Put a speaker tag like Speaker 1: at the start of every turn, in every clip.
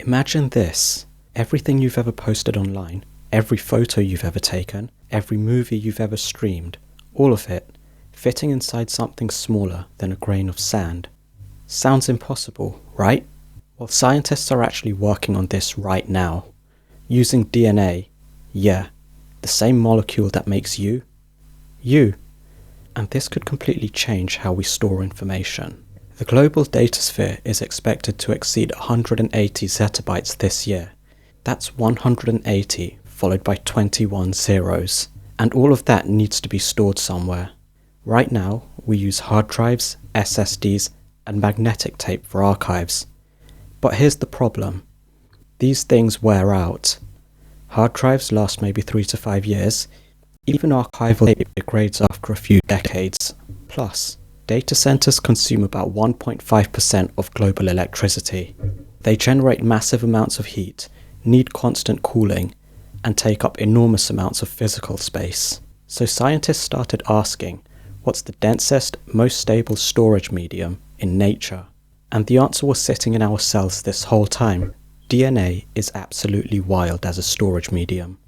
Speaker 1: Imagine this. Everything you've ever posted online, every photo you've ever taken, every movie you've ever streamed, all of it, fitting inside something smaller than a grain of sand. Sounds impossible, right? Well, scientists are actually working on this right now. Using DNA, yeah, the same molecule that makes you. And this could completely change how we store information. The global Datasphere is expected to exceed 180 zettabytes this year. That's 180 followed by 21 zeros. And all of that needs to be stored somewhere. Right now, we use hard drives, SSDs, and magnetic tape for archives. But here's the problem. These things wear out. Hard drives last maybe 3 to 5 years. Even archival tape degrades after a few decades. Plus, data centers consume about 1.5% of global electricity. They generate massive amounts of heat, need constant cooling, and take up enormous amounts of physical space. So scientists started asking, what's the densest, most stable storage medium in nature? And the answer was sitting in our cells this whole time. DNA is absolutely wild as a storage medium.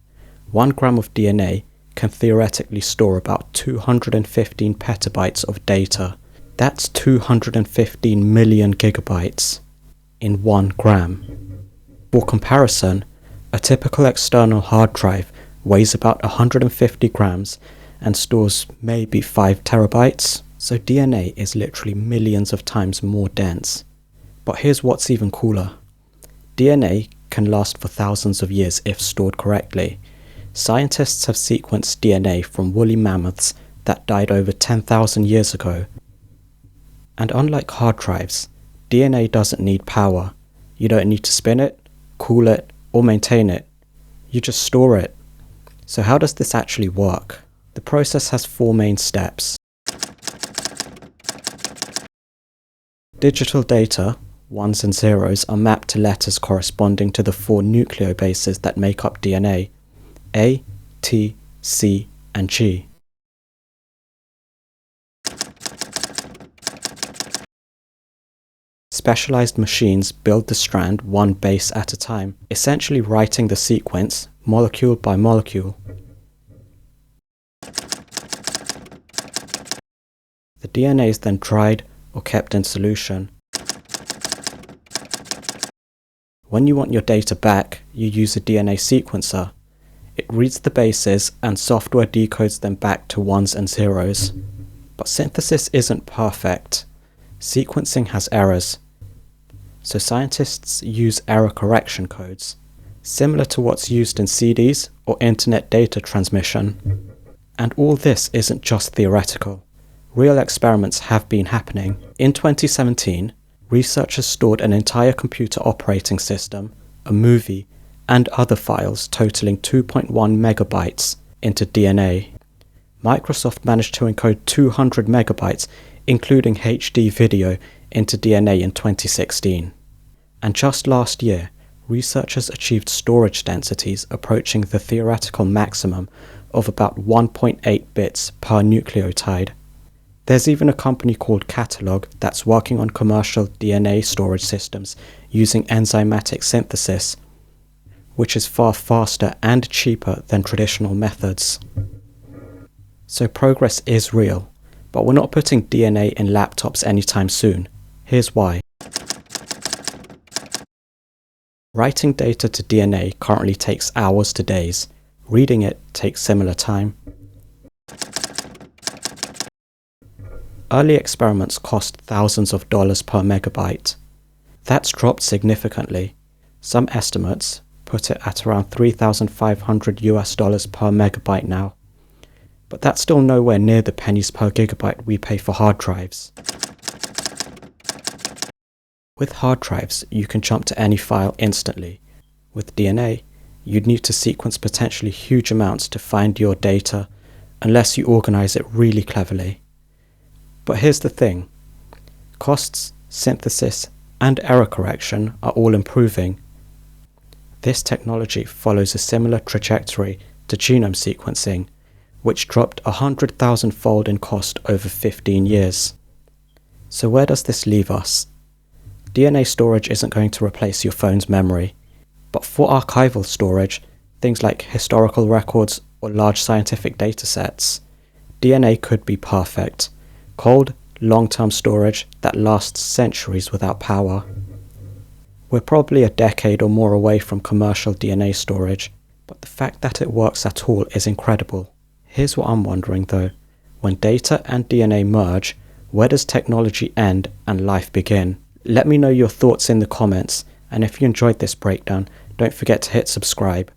Speaker 1: 1 gram of DNA can theoretically store about 215 petabytes of data. That's 215 million gigabytes in 1 gram. For comparison, a typical external hard drive weighs about 150 grams and stores maybe 5 terabytes. So DNA is literally millions of times more dense. But here's what's even cooler. DNA can last for thousands of years if stored correctly. Scientists have sequenced DNA from woolly mammoths that died over 10,000 years ago. And unlike hard drives, DNA doesn't need power. You don't need to spin it, cool it, or maintain it. You just store it. So how does this actually work? The process has 4 main steps. Digital data, 1s and 0s, are mapped to letters corresponding to the 4 nucleobases that make up DNA, A, T, C, and G. Specialized machines build the strand 1 base at a time, essentially writing the sequence molecule by molecule. The DNA is then dried or kept in solution. When you want your data back, you use a DNA sequencer. It reads the bases and software decodes them back to 1s and 0s. But synthesis isn't perfect. Sequencing has errors. So scientists use error correction codes, similar to what's used in CDs or internet data transmission. And all this isn't just theoretical. Real experiments have been happening. In 2017, researchers stored an entire computer operating system, a movie, and other files totaling 2.1 megabytes into DNA. Microsoft managed to encode 200 megabytes, including HD video, into DNA in 2016. And just last year, researchers achieved storage densities approaching the theoretical maximum of about 1.8 bits per nucleotide. There's even a company called Catalog that's working on commercial DNA storage systems using enzymatic synthesis, which is far faster and cheaper than traditional methods. So progress is real, but we're not putting DNA in laptops anytime soon. Here's why. Writing data to DNA currently takes hours to days. Reading it takes similar time. Early experiments cost thousands of dollars per megabyte. That's dropped significantly. Some estimates put it at around $3,500 per megabyte now. But that's still nowhere near the pennies per gigabyte we pay for hard drives. With hard drives, you can jump to any file instantly. With DNA, you'd need to sequence potentially huge amounts to find your data, unless you organize it really cleverly. But here's the thing. Costs, synthesis, and error correction are all improving. This technology follows a similar trajectory to genome sequencing, which dropped 100,000-fold in cost over 15 years. So where does this leave us? DNA storage isn't going to replace your phone's memory, but for archival storage, things like historical records or large scientific datasets, DNA could be perfect. Cold, long-term storage that lasts centuries without power. We're probably a decade or more away from commercial DNA storage, but the fact that it works at all is incredible. Here's what I'm wondering though. When data and DNA merge, where does technology end and life begin? Let me know your thoughts in the comments, and if you enjoyed this breakdown, don't forget to hit subscribe.